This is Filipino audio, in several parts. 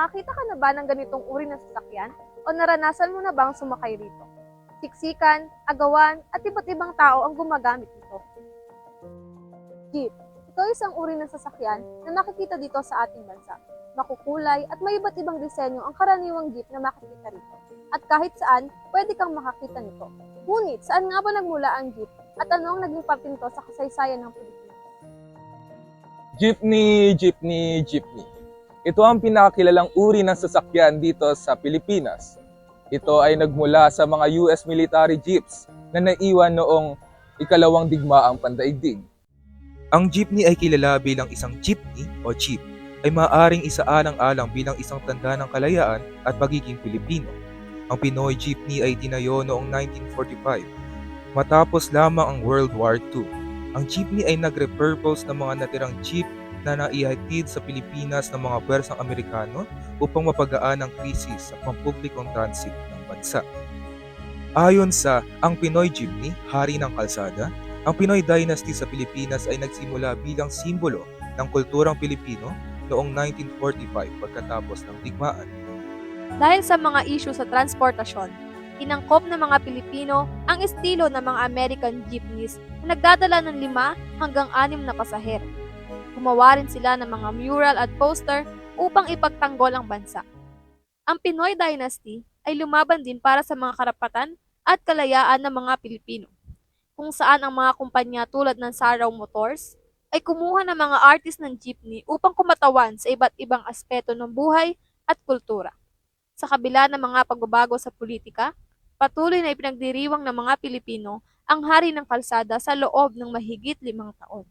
Nakakita ka na ba ng ganitong uri ng sasakyan? O naranasan mo na bang sumakay rito? Siksikan, agawan, at iba't ibang tao ang gumagamit nito. Jeep. Ito ay isang uri ng sasakyan na makikita dito sa ating bansa. Makukulay at may iba't ibang disenyo ang karaniwang jeep na makikita rito. At kahit saan, pwede kang makakita nito. Ngunit, saan nga ba nagmula ang jeep? At ano ang naging parte nito sa kasaysayan ng Pilipinas? Jeepney, jeepney, jeepney. Ito ang pinakakilalang uri ng sasakyan dito sa Pilipinas. Ito ay nagmula sa mga US military jeeps na naiwan noong ikalawang digmaang pandaigdig. Ang jeepney ay kilala bilang isang jeepney o jeep ay maaaring isaalang-alang bilang isang tanda ng kalayaan at pagiging Pilipino. Ang Pinoy jeepney ay tinayo noong 1945 matapos lamang ang World War II. Ang jeepney ay nag-repurpose ng mga natirang jeep na naihatid sa Pilipinas ng mga pwersang Amerikano upang mapagaan ang krisis sa pampublikong transit ng bansa. Ayon sa Ang Pinoy Jeepney, Hari ng Kalsada, ang Pinoy Dynasty sa Pilipinas ay nagsimula bilang simbolo ng kulturang Pilipino noong 1945 pagkatapos ng digmaan. Dahil sa mga issue sa transportasyon, inangkop ng mga Pilipino ang estilo ng mga American jeepneys na nagdadala ng 5 hanggang 6 na pasahero. Gumawa rin sila ng mga mural at poster upang ipagtanggol ang bansa. Ang Pinoy Dynasty ay lumaban din para sa mga karapatan at kalayaan ng mga Pilipino, kung saan ang mga kumpanya tulad ng Saraw Motors ay kumuha ng mga artist ng jeepney upang kumatawan sa iba't ibang aspeto ng buhay at kultura. Sa kabila ng mga pagbabago sa politika, patuloy na ipinagdiriwang ng mga Pilipino ang hari ng kalsada sa loob ng mahigit 5 taon.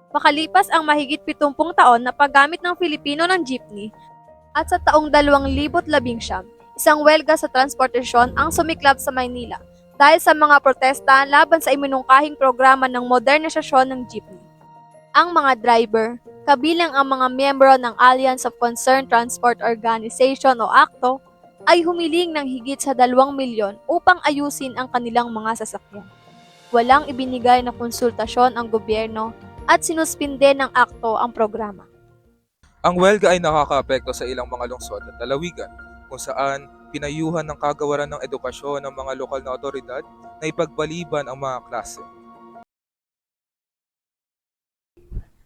Makalipas ang mahigit 70 taon na paggamit ng Filipino ng jeepney, at sa taong 2019, isang welga sa transportasyon ang sumiklab sa Maynila dahil sa mga protesta laban sa iminungkahing programa ng modernisasyon ng jeepney. Ang mga driver, kabilang ang mga miyembro ng Alliance of Concerned Transport Organization o ACTO, ay humiling ng higit sa 2 milyon upang ayusin ang kanilang mga sasakyan. Walang ibinigay na konsultasyon ang gobyerno at sinuspinde ng ACTO ang programa. Ang welga ay nakakaapekto sa ilang mga lungsod at lalawigan kung saan pinayuhan ng kagawaran ng edukasyon ng mga lokal na otoridad na ipagpaliban ang mga klase.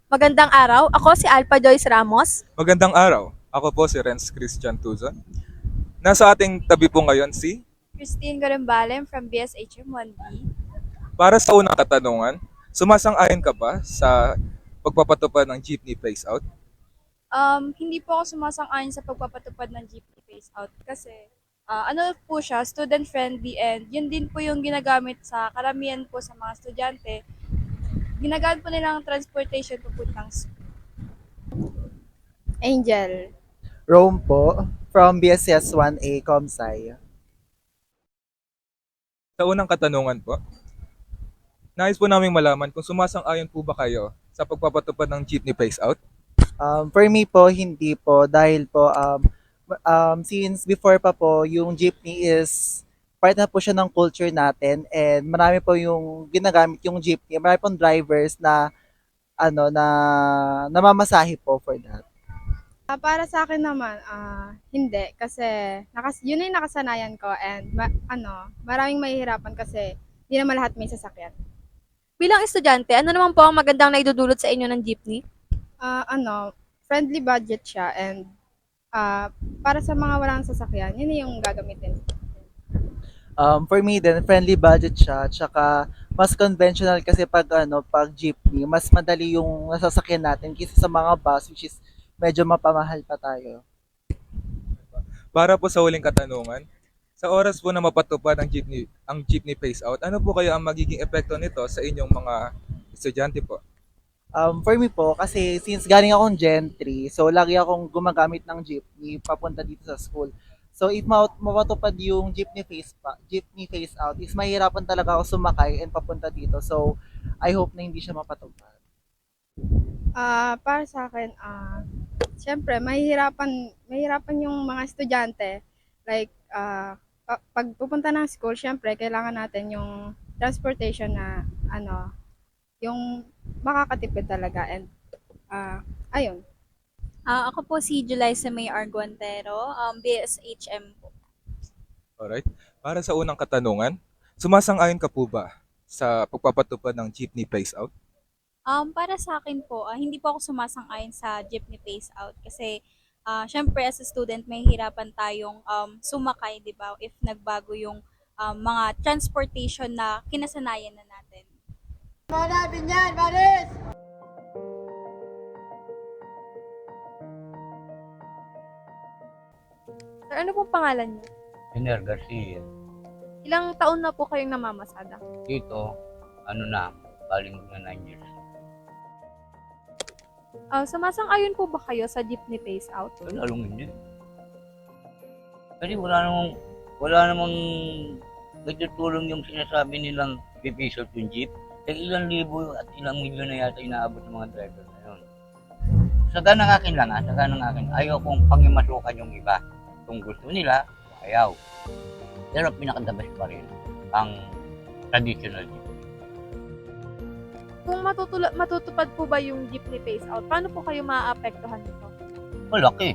Magandang araw, ako si Alpha Joyce Ramos. Magandang araw, ako po si Renz Christian Tuzon. Nasa ating tabi po ngayon si... Christine Gorembalem from BSHM 1B. Para sa unang katanungan, sumasang-ayon ka ba sa pagpapatupad ng jeepney phase-out? Hindi po ako sumasang-ayon sa pagpapatupad ng jeepney phase-out kasi ano po siya, student-friendly and yun din po yung ginagamit sa karamihan po sa mga estudyante. Ginagamit po nilang transportation papuntang school. Angel. Rome po, from BSS 1A Comsci. Sa unang katanungan po, nais po namin malaman kung sumasang-ayon po ba kayo sa pagpapatupad ng jeepney phase-out? For me po, hindi po. Dahil po, since before pa po, yung jeepney is part na po siya ng culture natin and marami po yung ginagamit yung jeepney. Marami pong drivers na namamasahe po for that. Para sa akin naman, hindi kasi yun na yung nakasanayan ko and maraming mahihirapan kasi hindi naman lahat may sasakyan. Bilang estudyante, ano naman po ang magandang naidudulot sa inyo ng jeepney? Friendly budget siya and para sa mga walang sasakyan, yun yung gagamitin. For me then friendly budget siya, tsaka mas conventional kasi pag jeepney, mas madali yung nasasakyan natin kaysa sa mga bus which is medyo mapamahal pa tayo. Para po sa huling katanungan, sa oras po na mapatupad ang jeepney phase-out, ano po kaya ang magiging epekto nito sa inyong mga estudyante po? For me po, kasi since galing akong Gen 3, so lagi akong gumagamit ng jeepney papunta dito sa school. So if mapatupad yung jeepney phase out, is mahirapan talaga ako sumakay and papunta dito. So I hope na hindi siya mapatupad. Para sa akin, Siyempre, mahihirapan yung mga estudyante. Like, pag pupunta ng school, siyempre, kailangan natin yung transportation na, yung makakatipid talaga. And, ayun. Ako po si July sa May Arguantero, BSHM po. Alright. Para sa unang katanungan, sumasang-ayon ka po ba sa pagpapatupad ng jeepney phase out? Para sa akin po, hindi po ako sumasang-ayon sa jeepney phase out kasi syempre as a student may hirapan tayong sumakay, 'di ba? If nagbago yung mga transportation na kinasanayan na natin. Sir, ano pong pangalan niyo? Enner Garcia. Ilang taon na po kayong namamasada? Dito, baling na 9 years. Sumasang-ayon po ba kayo sa jeepney phase out? Lalong hindi. Kasi wala namang nagtutulong yung sinasabi nilang pipisot yung jeep. Ilang libo at ilang milyon na yata inaabot ng mga driver na yun. Saga ng akin lang saga ng akin. Ayaw kong pangimasukan yung iba. Kung gusto nila, ayaw. Pero pinakadabas pa rin ang traditional jeep. Kung matutupad po ba yung jeepney phase out, paano po kayo maaapektuhan nito? Malaki.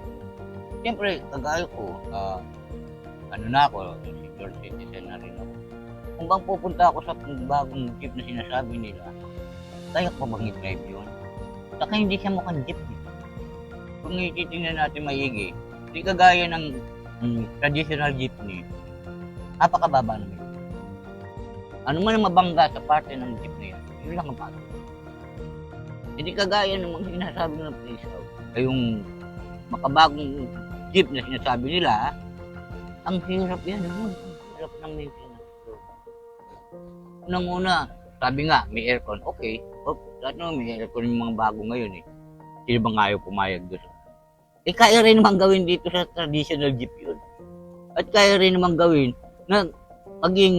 Siyempre, kagaya ko, na ako, senior citizen na rin ako. Kung bang pupunta ako sa bagong jeep na sinasabi nila, kaya ko bang i-drive yun? Saka hindi siya mukhang jeep. Kung ititingnan natin maigi, hindi kagaya ng traditional jeepney, napakababa naman. Ano man ang mabangga sa parte ng jeep na yan, yun lang ang bago. Hindi kagaya ng mga sinasabi ng phase out. Ay yung makabagong jeep na sinasabi nila, ang hirap yan. Ang hirap ng maintenance. Unang-una, sabi nga, may aircon. Okay. May aircon yung mga bago ngayon eh. Sino bang ayaw pumayag doon? Kaya rin naman gawin dito sa traditional jeep yun. At kaya rin naman gawin na maging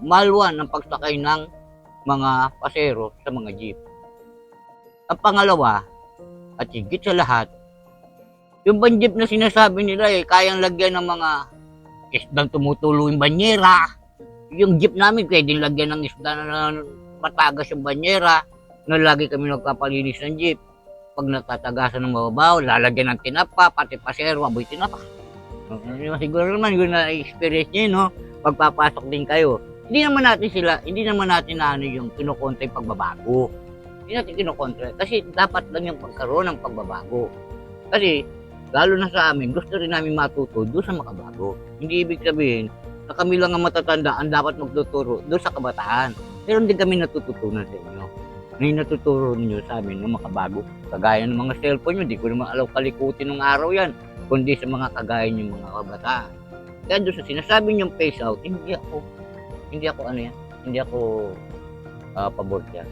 malwan ang pagsakay ng mga pasero sa mga jeep. Ang pangalawa, at higit sa lahat, yung jeep na sinasabi nila kayang lagyan ng mga isdang tumutulo yung banyera. Yung jeep namin pwedeng lagyan ng isda na matagas yung banyera na lagi kami nagpapalinis ng jeep. Pag natatagasan ng mababaw, lalagyan ng tinapa, pati pasero, aboy tinapa. Siguro naman yun na experience nyo, no? Pagpapasok din kayo. Hindi naman natin na yung kinukontra yung pagbabago. Hindi natin kinukontra. Kasi dapat lang yung pagkaroon ng pagbabago. Kasi, lalo na sa amin, gusto rin namin matuto doon sa makabago. Hindi ibig sabihin na kami lang ang matatanda ang dapat magtuturo doon sa kabataan. Pero hindi kami natututunan sa inyo. May natuturo ninyo sa amin ng makabago. Kagaya ng mga cellphone nyo, di ko naman alaw kalikutin ng araw yan, kundi sa mga kagaya ng mga kabataan. Kaya doon sa sinasabi nyong phase out, hindi ako pabor yan.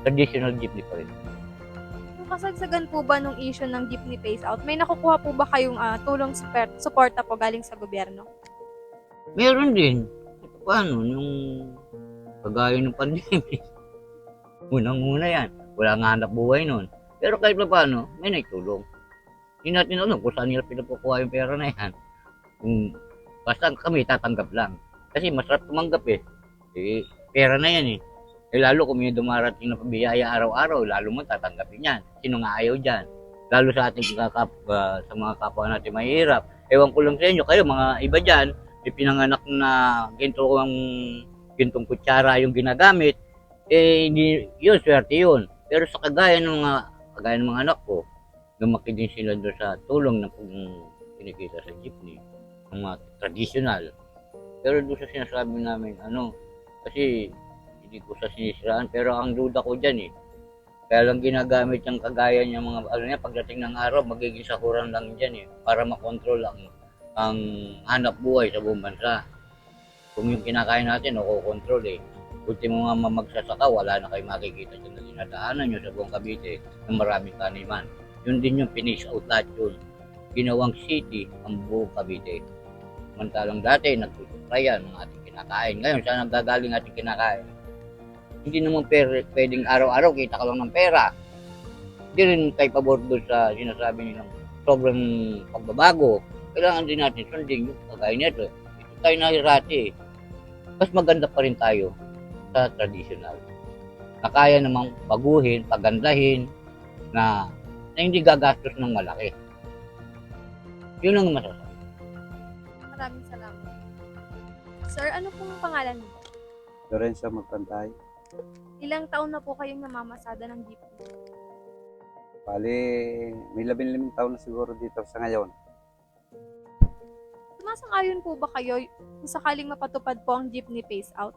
Traditional jeepney pa rin. Kung kasagsagan po ba nung issue ng jeepney phase out, may nakukuha po ba kayong tulong suporta po galing sa gobyerno? Meron din. Paano? Nung kagaya ng pandemic. Unang-una yan. Wala nga hanap buhay nun. Pero kahit pa paano, may naitulong. Hindi natin alam kung saan nila pinapukuha yung pera na yan. Basta kami tatanggap lang. Kasi masarap tumanggap eh. Pera na yan eh. Lalo kung may dumarating na pabiyaya araw-araw, lalo mo tatanggapin yan. Sino nga ayaw dyan? Lalo sa ating sa mga kapwa natin mahirap. Ewan ko lang sa inyo, kayo mga iba dyan, may pinanganak na gintong kutsara yung ginagamit, hindi, yun, swerte yun. Pero sa kagaya ng mga anak ko, lumaki din sila doon sa tulong na kinikita sa jeepney, ng mga traditional. Pero doon sa sinasabi namin, kasi hindi ko sa sinisiraan, pero ang duda ko dyan kaya lang ginagamit yung kagaya niya mga, pagdating ng araw, magiging sakuran lang dyan para makontrol ang hanap buhay sa buong bansa. Kung yung kinakain natin, nakokontrol Ultimo mga magsasaka, wala na kayo makikita dyan na dinadaanan nyo sa buong Cavite ng maraming taniman. Yun din yung finish out lahat yun. Ginawang city ang buong Cavite. Mantalang dati, nagtutuprayan ng ating kinakain. Ngayon, saan nagagaling ating kinakain? Hindi naman pwedeng araw-araw kita ka lang ng pera. di rin tayo pabor doon sa sinasabi nilang sobrang pagbabago. Kailangan din natin sundin yung kagaya nito. Ito tayo nahirati eh. Mas maganda pa rin tayo sa traditional. Na kaya namang baguhin, pagandahin, na hindi gagastos ng malaki. Yun ang masasabi. Maraming salamat. Sir, ano pong pangalan niyo? Lorenzo Magpantay. Ilang taon na po kayong namamasada ng jeepney? Bali, may 15 taon na siguro dito sa ngayon. Sumasang-ayon po ba kayo kung sakaling mapatupad po ang jeepney phase out?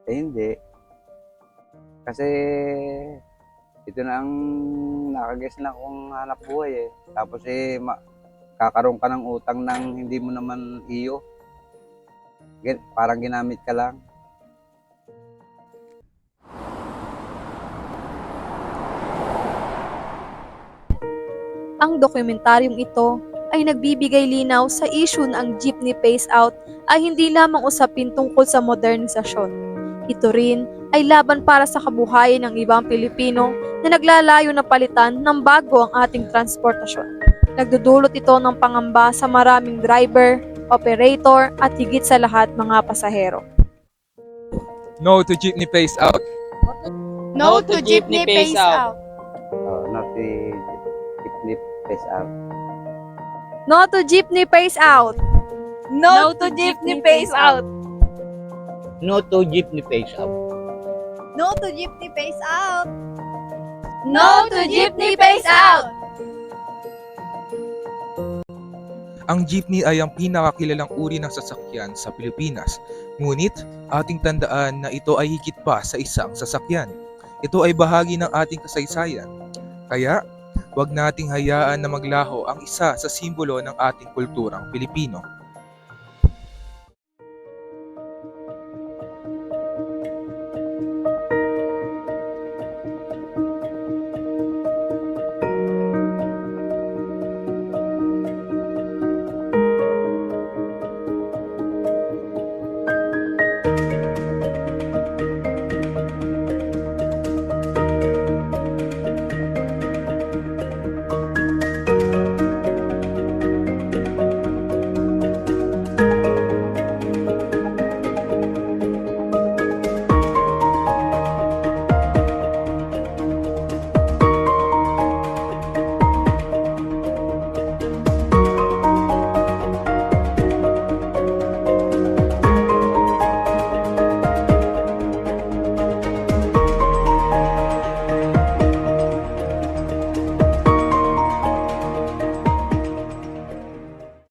Eh hindi. Kasi ito na ang nakages na kung hanap buhay eh. Tapos kakaroon ka ng utang ng hindi mo naman iyo. Parang ginamit ka lang. Ang dokumentaryong ito ay nagbibigay linaw sa issue na ang jeepney phase out ay hindi lamang usapin tungkol sa modernisasyon. Ito rin ay laban para sa kabuhayan ng ibang Pilipino na naglalayo na palitan ng bago ang ating transportasyon. Nagdudulot ito ng pangamba sa maraming driver, operator at higit sa lahat mga pasahero. No to jeepney phase out. No to jeepney phase out. Not the jeepney phase out. No to jeepney phase out! No to jeepney phase out. No to jeepney phase out. No to jeepney phase out. No to jeepney phase out! Ang jeepney ay ang pinakakilalang uri ng sasakyan sa Pilipinas. Ngunit, ating tandaan na ito ay higit pa sa isang sasakyan. Ito ay bahagi ng ating kasaysayan. Kaya, huwag nating hayaan na maglaho ang isa sa simbolo ng ating kulturang Pilipino.